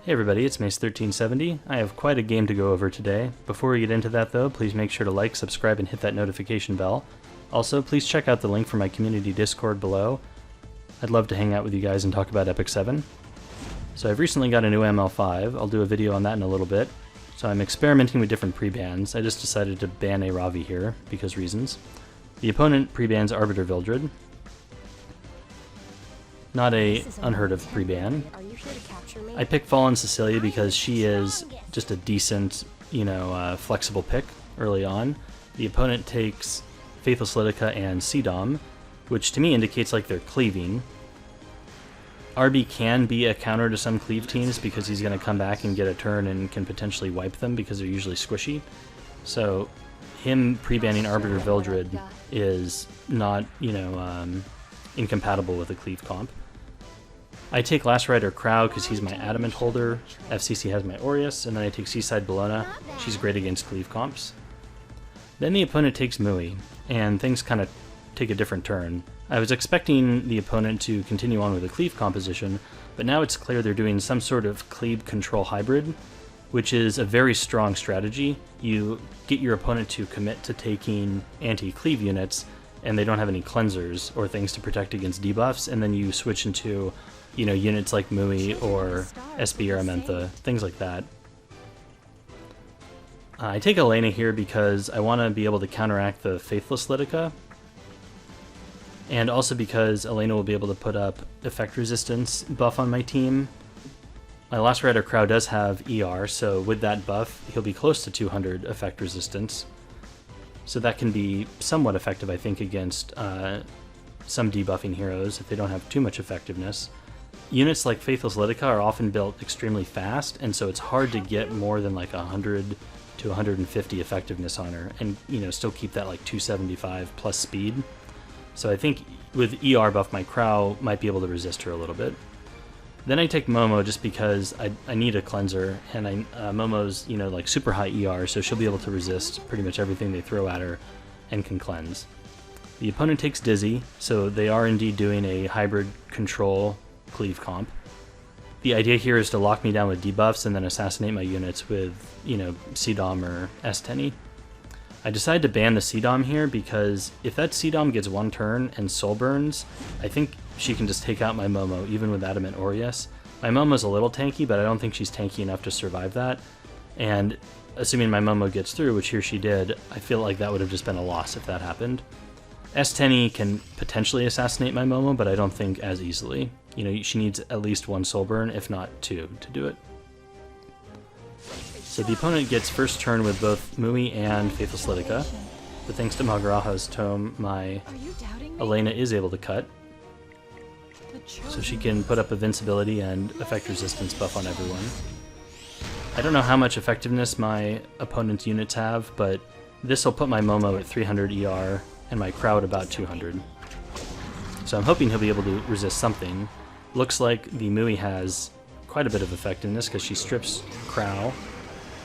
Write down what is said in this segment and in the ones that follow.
Hey everybody, it's Mace1370. I have quite a game to go over today. Before we get into that though, please make sure to like, subscribe, and hit that notification bell. Also, please check out the link for my community Discord below. I'd love to hang out with you guys and talk about Epic 7. So I've recently got a new ML5. I'll do a video on that in a little bit. So I'm experimenting with different pre-bans. I just decided to ban a Ravi here, because reasons. The opponent pre-bans Arbiter Vildred. Not a unheard of pre-ban. I picked Fallen Cecilia because she is just a decent, flexible pick early on. The opponent takes Faithless Lidica and Cdom, which to me indicates like they're cleaving. RB can be a counter to some cleave teams because he's going to come back and get a turn and can potentially wipe them because they're usually squishy. So him pre-banning Arbiter Vildred is not, incompatible with a cleave comp. I take Last Rider Krau because he's my Adamant holder, FCC has my Aureus, and then I take Seaside Bellona. She's great against cleave comps. Then the opponent takes Mui, and things kind of take a different turn. I was expecting the opponent to continue on with a cleave composition, but now it's clear they're doing some sort of cleave control hybrid, which is a very strong strategy. You get your opponent to commit to taking anti-cleave units, and they don't have any cleansers or things to protect against debuffs, and then you switch into units like Mui or SB or Amantha, things like that. I take Elena here because I want to be able to counteract the Faithless Lidica, and also because Elena will be able to put up effect resistance buff on my team. My Last Rider Krau does have ER, so with that buff, he'll be close to 200 effect resistance. So that can be somewhat effective, I think, against some debuffing heroes if they don't have too much effectiveness. Units like Faithless Lidica are often built extremely fast, and so it's hard to get more than like 100 to 150 effectiveness on her, and still keep that like 275 plus speed. So I think with ER buff, my Krau might be able to resist her a little bit. Then I take Momo just because I need a cleanser, and Momo's like super high ER, so she'll be able to resist pretty much everything they throw at her and can cleanse. The opponent takes Dizzy, so they are indeed doing a hybrid control cleave comp. The idea here is to lock me down with debuffs and then assassinate my units with, Cdom or S10. I decided to ban the Cdom here because if that Cdom gets one turn and soul burns, I think she can just take out my Momo, even with Adamant Aureus. My Momo's a little tanky, but I don't think she's tanky enough to survive that. And assuming my Momo gets through, which here she did, I feel like that would have just been a loss if that happened. S10 can potentially assassinate my Momo, but I don't think as easily. She needs at least one soul burn, if not two, to do it. So the opponent gets first turn with both Mui and Faithless Lidica, but thanks to Magaraha's Tome, my Elena is able to cut. So she can put up Invincibility and effect resistance buff on everyone. I don't know how much effectiveness my opponent's units have, but this will put my Momo at 300 ER and my Krau at about 200. So I'm hoping he'll be able to resist something. Looks like the Mui has quite a bit of effectiveness because she strips Krau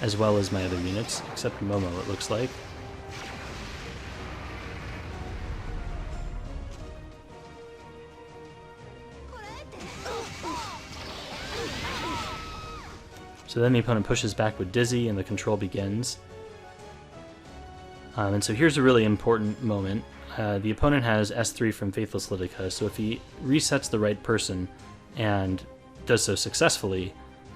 as well as my other units, except Momo it looks like. So then the opponent pushes back with Dizzy and the control begins. And so here's a really important moment. The opponent has S3 from Faithless Lidica, so if he resets the right person and does so successfully,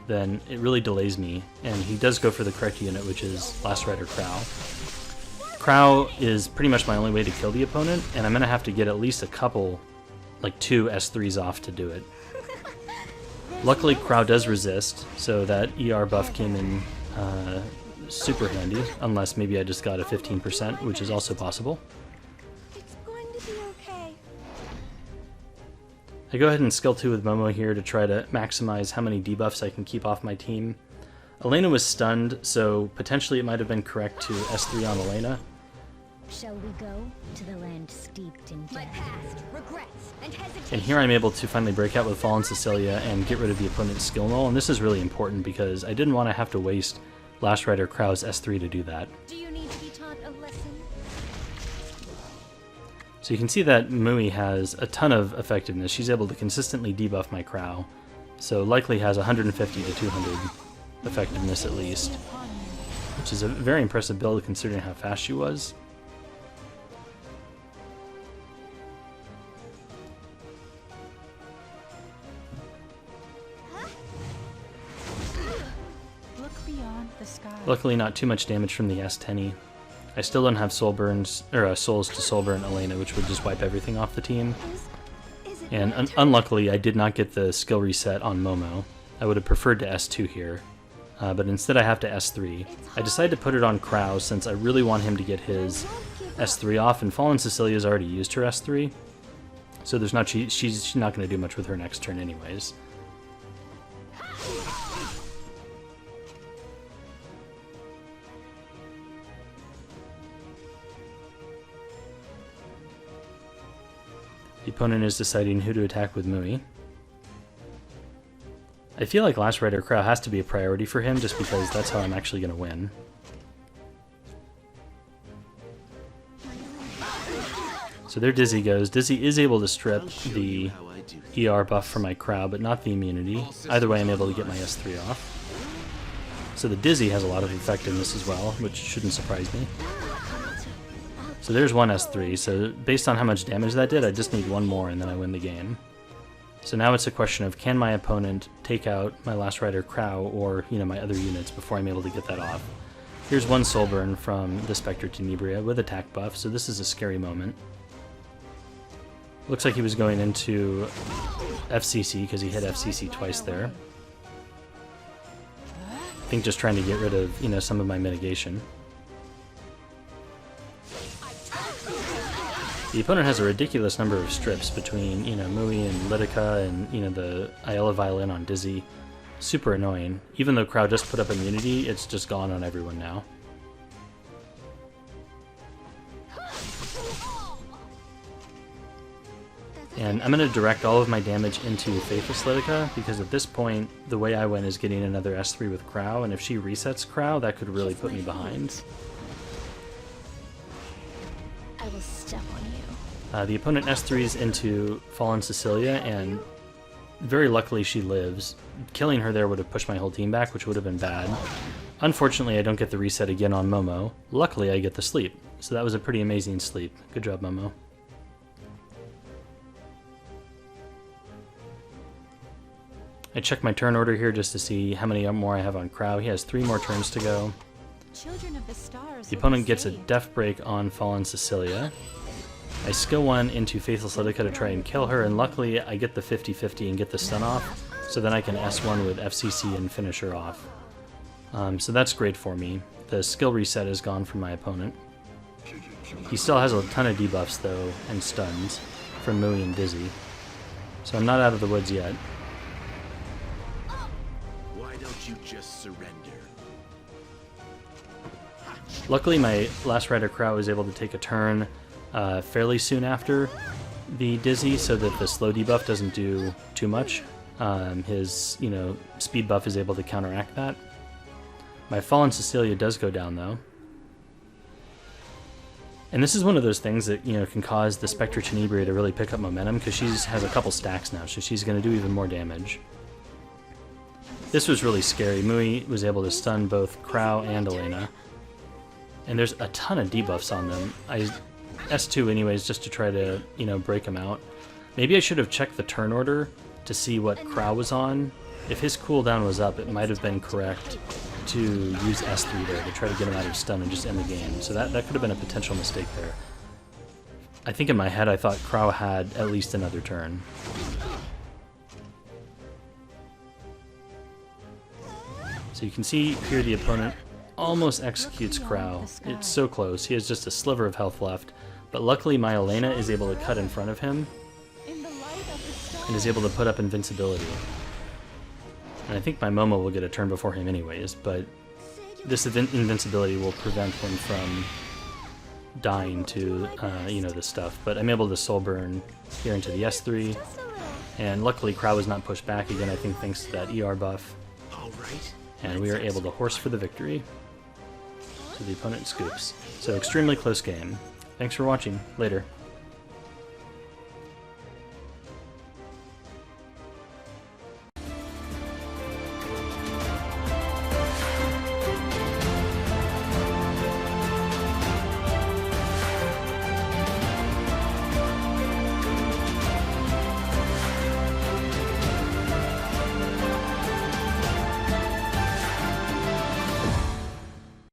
then it really delays me, and he does go for the correct unit, which is Last Rider Krau. Krau is pretty much my only way to kill the opponent, and I'm going to have to get at least a couple, like 2 S3s off to do it. Luckily, Krau does resist, so that ER buff came in super handy, unless maybe I just got a 15%, which is also possible. I go ahead and skill 2 with Momo here to try to maximize how many debuffs I can keep off my team. Elena was stunned, so potentially it might have been correct to S3 on Elena. Shall we go to the land steeped in death? And here I'm able to finally break out with Fallen Cecilia and get rid of the opponent's skill null, and this is really important because I didn't want to have to waste Last Rider Krau's S3 to do that. Do you need to be taught a lesson? So you can see that Mui has a ton of effectiveness. She's able to consistently debuff my Krau, So likely has 150 to 200 effectiveness at least, which is a very impressive build considering how fast she was. Look beyond the sky. Luckily not too much damage from the S10E. I still don't have soul burns, or souls to soul burn Elena, which would just wipe everything off the team. And unluckily, I did not get the skill reset on Momo. I would have preferred to S2 here, but instead I have to S3. I decided to put it on Krau since I really want him to get his S3 off, and Fallen Cecilia's already used her S3, so there's not she's not going to do much with her next turn anyways. The opponent is deciding who to attack with Mui. I feel like Last Rider Krau has to be a priority for him just because that's how I'm actually going to win. So there Dizzy goes. Dizzy is able to strip the ER buff from my Krau, but not the immunity. Either way, I'm able to get my S3 off. So the Dizzy has a lot of effectiveness as well, which shouldn't surprise me. So there's one S3, so based on how much damage that did, I just need one more and then I win the game. So now it's a question of, can my opponent take out my Last Rider Krau or, my other units before I'm able to get that off. Here's one soul burn from the Spectre Tenebria with attack buff, so this is a scary moment. Looks like he was going into FCC because he hit FCC twice there. I think just trying to get rid of, some of my mitigation. The opponent has a ridiculous number of strips between, Mui and Lidica and, the Ayala Violin on Dizzy. Super annoying. Even though Krau just put up immunity, it's just gone on everyone now. And I'm going to direct all of my damage into Faithless Lidica, because at this point, the way I win is getting another S3 with Krau, and if she resets Krau, that could really put me behind. I will step on you. The opponent S3s into Fallen Cecilia, and very luckily she lives. Killing her there would have pushed my whole team back, which would have been bad. Unfortunately, I don't get the reset again on Momo. Luckily, I get the sleep. So that was a pretty amazing sleep. Good job, Momo. I check my turn order here just to see how many more I have on Krau. He has 3 more turns to go. Children of the stars. The opponent gets a Death Break on Fallen Cecilia. I skill 1 into Faithless Lidica to try and kill her, and luckily I get the 50-50 and get the stun off, so then I can S1 with FCC and finish her off. So that's great for me. The skill reset is gone from my opponent. He still has a ton of debuffs though, and stuns, from Mui and Dizzy. So I'm not out of the woods yet. Why don't you just surrender? Luckily my Last Rider Krau was able to take a turn fairly soon after the Dizzy, so that the slow debuff doesn't do too much. His, speed buff is able to counteract that. My Fallen Cecilia does go down though. And this is one of those things that, can cause the Spectre Tenebria to really pick up momentum, because she has a couple stacks now, so she's going to do even more damage. This was really scary. Mui was able to stun both Krau and Elena. And there's a ton of debuffs on them. I S2 anyways, just to try to, break them out. Maybe I should have checked the turn order to see what Krau was on. If his cooldown was up, it might have been correct to use S3 there to try to get him out of stun and just end the game. So that could have been a potential mistake there. I think in my head I thought Krau had at least another turn. So you can see here the opponent almost executes Krau. It's so close. He has just a sliver of health left. But luckily my Elena is able to cut in front of him and is able to put up invincibility. And I think my Momo will get a turn before him anyways, but this invincibility will prevent him from dying to, this stuff. But I'm able to soul burn here into the S3, and luckily Krau was not pushed back again, I think thanks to that ER buff. And we are able to horse for the victory. So the opponent scoops. So extremely close game. Thanks for watching. Later.